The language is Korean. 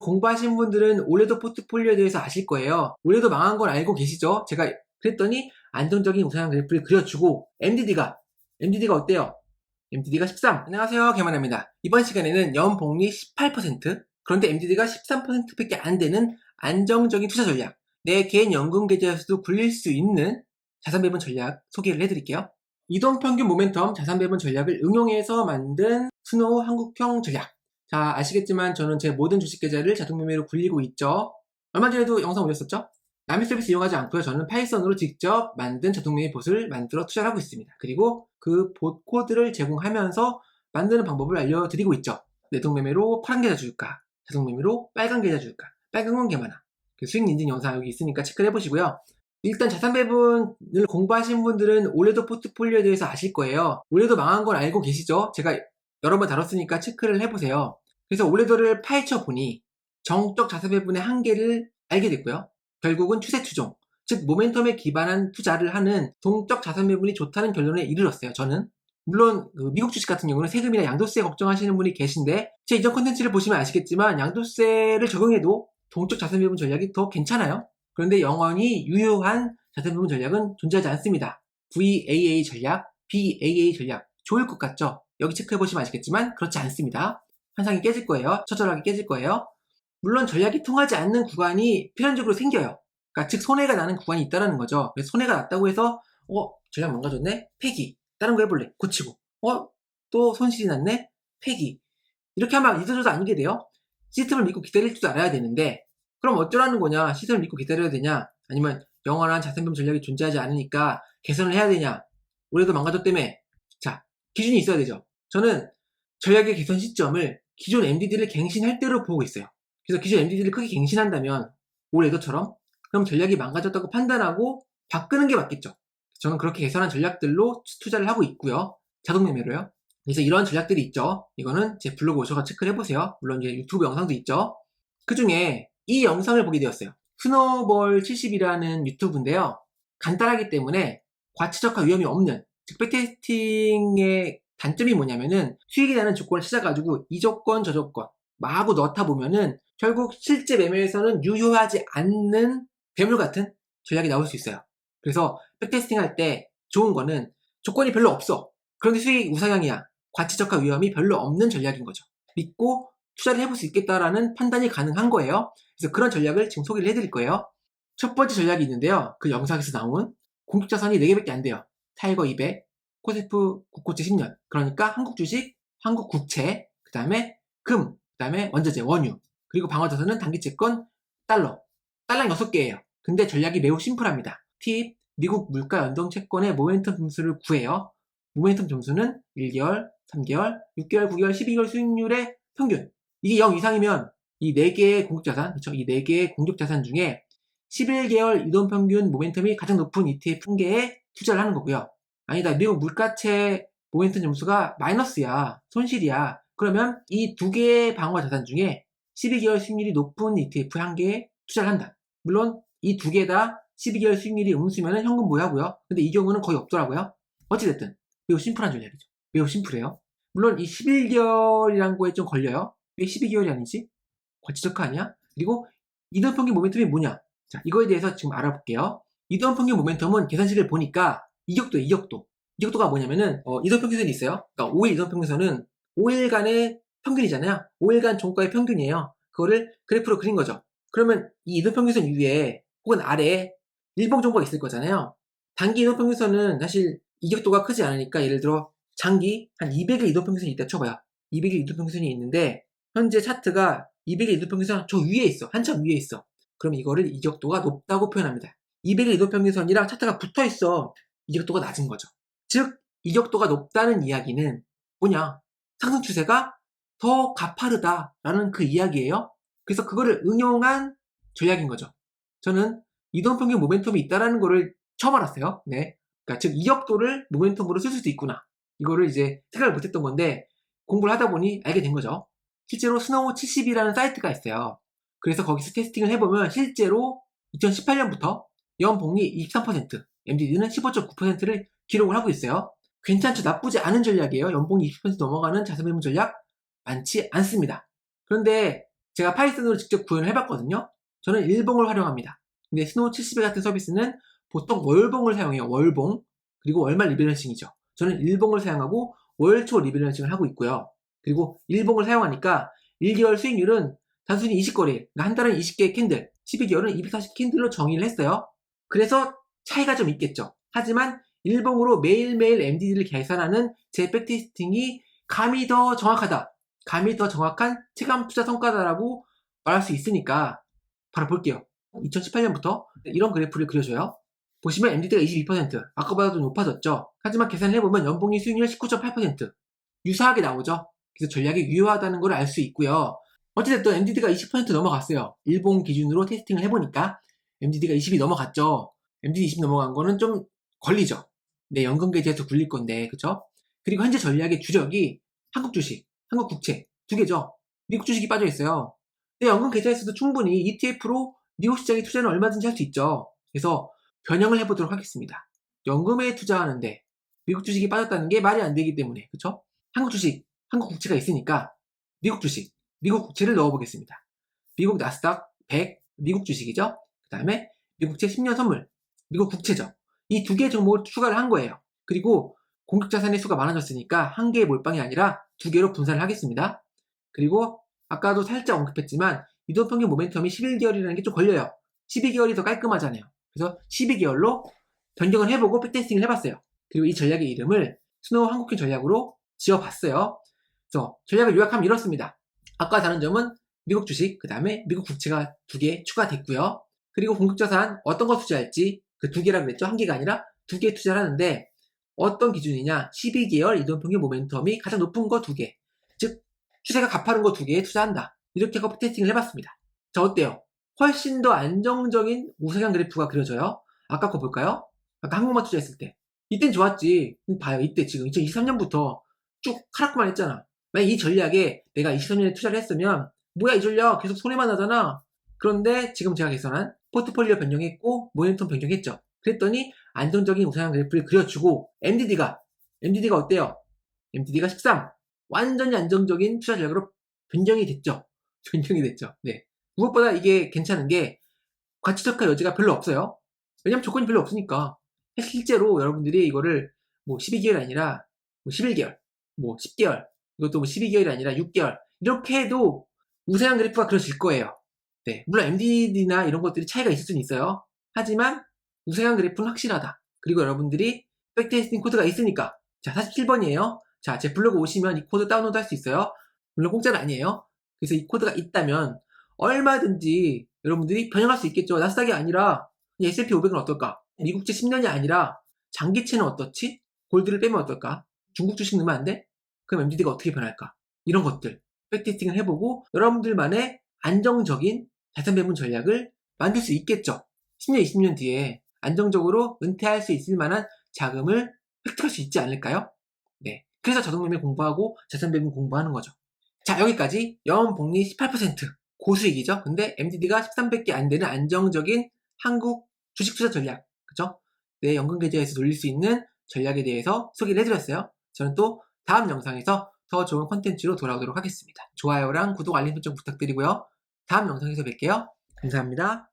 공부하신 분들은 올해도 포트폴리오에 대해서 아실 거예요. 올해도 망한 걸 알고 계시죠? 제가 그랬더니 안정적인 우상향 그래프를 그려주고 MDD가 어때요? MDD가 13. 안녕하세요, 개만입니다. 이번 시간에는 연복리 18%, 그런데 MDD가 13%밖에 안 되는 안정적인 투자 전략, 내 개인 연금 계좌에서도 굴릴 수 있는 자산 배분 전략 소개를 해드릴게요. 이동평균 모멘텀 자산 배분 전략을 응용해서 만든 스노우 한국형 전략. 자, 아시겠지만 저는 제 모든 주식 계좌를 자동 매매로 굴리고 있죠. 얼마 전에도 영상 올렸었죠? 남의 서비스 이용하지 않고요. 저는 파이썬으로 직접 만든 자동 매매 봇을 만들어 투자를 하고 있습니다. 그리고 그 봇 코드를 제공하면서 만드는 방법을 알려드리고 있죠. 내동 매매로 파란 계좌 줄까? 자동 매매로 빨간 계좌 줄까? 빨간 건 개만아. 그 수익 인증 영상 여기 있으니까 체크를 해보시고요. 일단 자산 배분을 공부하신 분들은 올해도 포트폴리오에 대해서 아실 거예요. 올해도 망한 걸 알고 계시죠? 제가 여러 번 다뤘으니까 체크를 해보세요. 그래서 올해도를 파헤쳐 보니 정적 자산 배분의 한계를 알게 됐고요. 결국은 추세 추종, 즉 모멘텀에 기반한 투자를 하는 동적 자산 배분이 좋다는 결론에 이르렀어요. 저는. 물론 미국 주식 같은 경우는 세금이나 양도세 걱정하시는 분이 계신데 제 이전 컨텐츠를 보시면 아시겠지만 양도세를 적용해도 동적 자산 배분 전략이 더 괜찮아요. 그런데 영원히 유효한 자산 배분 전략은 존재하지 않습니다. VAA 전략, BAA 전략 좋을 것 같죠? 여기 체크해보시면 아시겠지만 그렇지 않습니다. 환상이 깨질 거예요. 처절하게 깨질 거예요. 물론 전략이 통하지 않는 구간이 필연적으로 생겨요. 그러니까 즉 손해가 나는 구간이 있다는 거죠. 그래서 손해가 났다고 해서 전략 망가졌네? 폐기. 다른 거 해볼래? 고치고. 또 손실이 났네? 폐기. 이렇게 하면 이도저도 아니게 돼요. 시스템을 믿고 기다릴 줄 알아야 되는데 그럼 어쩌라는 거냐? 시스템을 믿고 기다려야 되냐? 아니면 영원한 자산배분 전략이 존재하지 않으니까 개선을 해야 되냐? 올해도 망가졌다며. 자, 기준이 있어야 되죠. 저는 전략의 개선 시점을 기존 MDD를 갱신할 때로 보고 있어요. 그래서 기존 MDD를 크게 갱신한다면 올해도처럼 그럼 전략이 망가졌다고 판단하고 바꾸는 게 맞겠죠. 저는 그렇게 개선한 전략들로 투자를 하고 있고요. 자동 매매로요. 그래서 이런 전략들이 있죠. 이거는 제 블로그 오셔서 체크를 해보세요. 물론 이제 유튜브 영상도 있죠. 그 중에 이 영상을 보게 되었어요. 스노우볼 70이라는 유튜브인데요. 간단하기 때문에 과치적화 위험이 없는, 즉 백테스팅의 단점이 뭐냐면은 수익이 나는 조건을 찾아가지고 이 조건 저 조건 마구 넣다 보면은 결국 실제 매매에서는 유효하지 않는 괴물 같은 전략이 나올 수 있어요. 그래서 백테스팅 할 때 좋은 거는 조건이 별로 없어. 그런데 수익 우상향이야. 과치적화 위험이 별로 없는 전략인 거죠. 믿고 투자를 해볼 수 있겠다라는 판단이 가능한 거예요. 그래서 그런 전략을 지금 소개를 해드릴 거예요. 첫 번째 전략이 있는데요. 그 영상에서 나온 공격자산이 4개밖에 안 돼요. 타이거 200, 코세프 국고채 10년. 그러니까 한국 주식, 한국 국채, 그 다음에 금, 그 다음에 원자재, 원유, 그리고 방어자산은 단기채권, 달러랑 6개예요. 근데 전략이 매우 심플합니다. 팁, 미국 물가 연동 채권의 모멘텀 점수를 구해요. 모멘텀 점수는 1개월, 3개월, 6개월, 9개월, 12개월 수익률의 평균. 이게 0 이상이면 이 4개의 공격자산, 그렇죠? 이 4개의 공격자산 중에 11개월 이동평균 모멘텀이 가장 높은 ETF 한 개에 투자를 하는 거고요. 아니다, 미국 물가채 모멘텀 점수가 마이너스야, 손실이야. 그러면 이 2개의 방어 자산 중에 12개월 수익률이 높은 ETF 한 개에 투자를 한다. 물론 이 2개 다 12개월 수익률이 음수면 현금 보유하고요. 근데 이 경우는 거의 없더라고요. 어찌됐든 매우 심플한 전략이죠. 매우 심플해요. 물론 이 11개월이란 거에 좀 걸려요. 왜 12개월이 아니지? 과치적화 아니야? 그리고 이동평균 모멘텀이 뭐냐? 자, 이거에 대해서 지금 알아볼게요. 이동평균 모멘텀은 계산식을 보니까 이격도. 이격도가 뭐냐면은 이동평균선이 있어요. 그러니까 5일 이동평균선은 5일간의 평균이잖아요. 5일간 종가의 평균이에요. 그거를 그래프로 그린 거죠. 그러면 이 이동평균선 위에 혹은 아래에 일봉 종가가 있을 거잖아요. 단기 이동평균선은 사실 이격도가 크지 않으니까 예를 들어 장기 한 200일 이동평균선이 있다 쳐봐요. 200일 이동평균선이 있는데 현재 차트가 200일 이동평균선 저 위에 있어. 한참 위에 있어. 그럼 이거를 이격도가 높다고 표현합니다. 200일 이동평균선이랑 차트가 붙어 있어. 이격도가 낮은 거죠. 즉 이격도가 높다는 이야기는 뭐냐? 상승 추세가 더 가파르다라는 그 이야기예요. 그래서 그거를 응용한 전략인 거죠. 저는 이동평균 모멘텀이 있다라는 거를 처음 알았어요. 네. 그러니까 즉 이격도를 모멘텀으로 쓸 수도 있구나. 이거를 이제 생각을 못했던 건데 공부를 하다 보니 알게 된 거죠. 실제로 스노우 70이라는 사이트가 있어요. 그래서 거기서 테스팅을 해보면 실제로 2018년부터 연복리 23%, MDD는 15.9%를 기록을 하고 있어요. 괜찮죠? 나쁘지 않은 전략이에요. 연복리 20% 넘어가는 자산배분 전략 많지 않습니다. 그런데 제가 파이썬으로 직접 구현을 해봤거든요. 저는 일봉을 활용합니다. 근데 스노우 70회 같은 서비스는 보통 월봉을 사용해요. 월봉. 그리고 월말 리밸런싱이죠. 저는 일봉을 사용하고 월초 리밸런싱을 하고 있고요. 그리고 일봉을 사용하니까 1개월 수익률은 단순히 20거리, 그러니까 한 달은 20개의 캔들, 12개월은 240 캔들로 정의를 했어요. 그래서 차이가 좀 있겠죠. 하지만 일봉으로 매일매일 MDD를 계산하는 제 백테스팅이 감이 더 정확하다. 감이 더 정확한 체감 투자 성과다라고 말할 수 있으니까 바로 볼게요. 2018년부터 이런 그래프를 그려줘요. 보시면 MDD가 22%, 아까보다도 높아졌죠. 하지만 계산을 해보면 연봉이 수익률 19.8%, 유사하게 나오죠. 그래서 전략이 유효하다는 걸 알 수 있고요. 어찌됐든 MDD가 20% 넘어갔어요. 일봉 기준으로 테스팅을 해보니까 MDD가 20이 넘어갔죠. MDD 20 넘어간 거는 좀 걸리죠. 내 연금 계좌에서 굴릴 건데, 그쵸? 그리고 현재 전략의 주력이 한국 주식, 한국 국채 두 개죠. 미국 주식이 빠져 있어요. 내 연금 계좌에서도 충분히 ETF로 미국 시장에 투자는 얼마든지 할 수 있죠. 그래서 변형을 해보도록 하겠습니다. 연금에 투자하는데 미국 주식이 빠졌다는 게 말이 안 되기 때문에, 그쵸? 한국 주식, 한국 국채가 있으니까 미국 주식, 미국 국채를 넣어보겠습니다. 미국 나스닥 100, 미국 주식이죠. 그 다음에 미국 국채 10년 선물, 미국 국채죠. 이 두 개 종목을 추가를 한 거예요. 그리고 공격 자산의 수가 많아졌으니까 한 개의 몰빵이 아니라 두 개로 분산을 하겠습니다. 그리고 아까도 살짝 언급했지만 이동평균 모멘텀이 11개월이라는 게 좀 걸려요. 12개월이 더 깔끔하잖아요. 그래서 12개월로 변경을 해보고 백테스팅을 해봤어요. 그리고 이 전략의 이름을 스노우 한국형 전략으로 지어봤어요. 그래서 전략을 요약하면 이렇습니다. 아까 다른 점은 미국 주식, 그 다음에 미국 국채가 두 개 추가됐고요. 그리고 공격자산 어떤 거 투자할지 그 두 개라 그랬죠. 한 개가 아니라 두 개 투자를 하는데 어떤 기준이냐? 12개월 이동평균 모멘텀이 가장 높은 거 두 개. 즉 추세가 가파른 거 두 개에 투자한다. 이렇게 하고 테스팅을 해봤습니다. 자, 어때요? 훨씬 더 안정적인 우상향 그래프가 그려져요. 아까 거 볼까요? 아까 한국만 투자했을 때. 이땐 좋았지. 봐요. 이때 지금 2023년부터 쭉 하락만 했잖아. 만약 이 전략에 내가 23년에 투자를 했으면 뭐야 이 전략 계속 손해만 나잖아. 그런데 지금 제가 개선한 포트폴리오 변경했고 모멘텀 변경했죠. 그랬더니 안정적인 우상향 그래프를 그려주고 MDD가 어때요? MDD가 13 완전히 안정적인 투자 전략으로 변경이 됐죠. 변경이 됐죠. 네. 무엇보다 이게 괜찮은 게 과치적할 여지가 별로 없어요. 왜냐면 조건이 별로 없으니까. 실제로 여러분들이 이거를 뭐 12개월이 아니라 뭐 11개월, 뭐 10개월, 이것도 뭐 12개월이 아니라 6개월 이렇게 해도 우상향 그래프가 그려질 거예요. 네, 물론 MDD나 이런 것들이 차이가 있을 수는 있어요. 하지만 우상향 그래프는 확실하다. 그리고 여러분들이 백테스팅 코드가 있으니까 자 47번이에요. 자, 제 블로그 오시면 이 코드 다운로드 할 수 있어요. 물론 공짜는 아니에요. 그래서 이 코드가 있다면 얼마든지 여러분들이 변형할 수 있겠죠. 나스닥이 아니라 S&P 500은 어떨까? 미국채 10년이 아니라 장기채는 어떻지? 골드를 빼면 어떨까? 중국 주식 넣으면 안 돼? 그럼 MDD가 어떻게 변할까? 이런 것들 백테스팅을 해보고 여러분들만의 안정적인 자산 배분 전략을 만들 수 있겠죠. 10년, 20년 뒤에 안정적으로 은퇴할 수 있을 만한 자금을 획득할 수 있지 않을까요? 네. 그래서 자동매매 공부하고 자산 배분 공부하는 거죠. 자, 여기까지 연복리 18% 고수익이죠. 근데 MDD가 13밖에 안 되는 안정적인 한국 주식 투자 전략, 그죠? 내 연금 계좌에서 돌릴 수 있는 전략에 대해서 소개를 해드렸어요. 저는 또 다음 영상에서 더 좋은 콘텐츠로 돌아오도록 하겠습니다. 좋아요랑 구독, 알림 설정 부탁드리고요. 다음 영상에서 뵐게요. 감사합니다.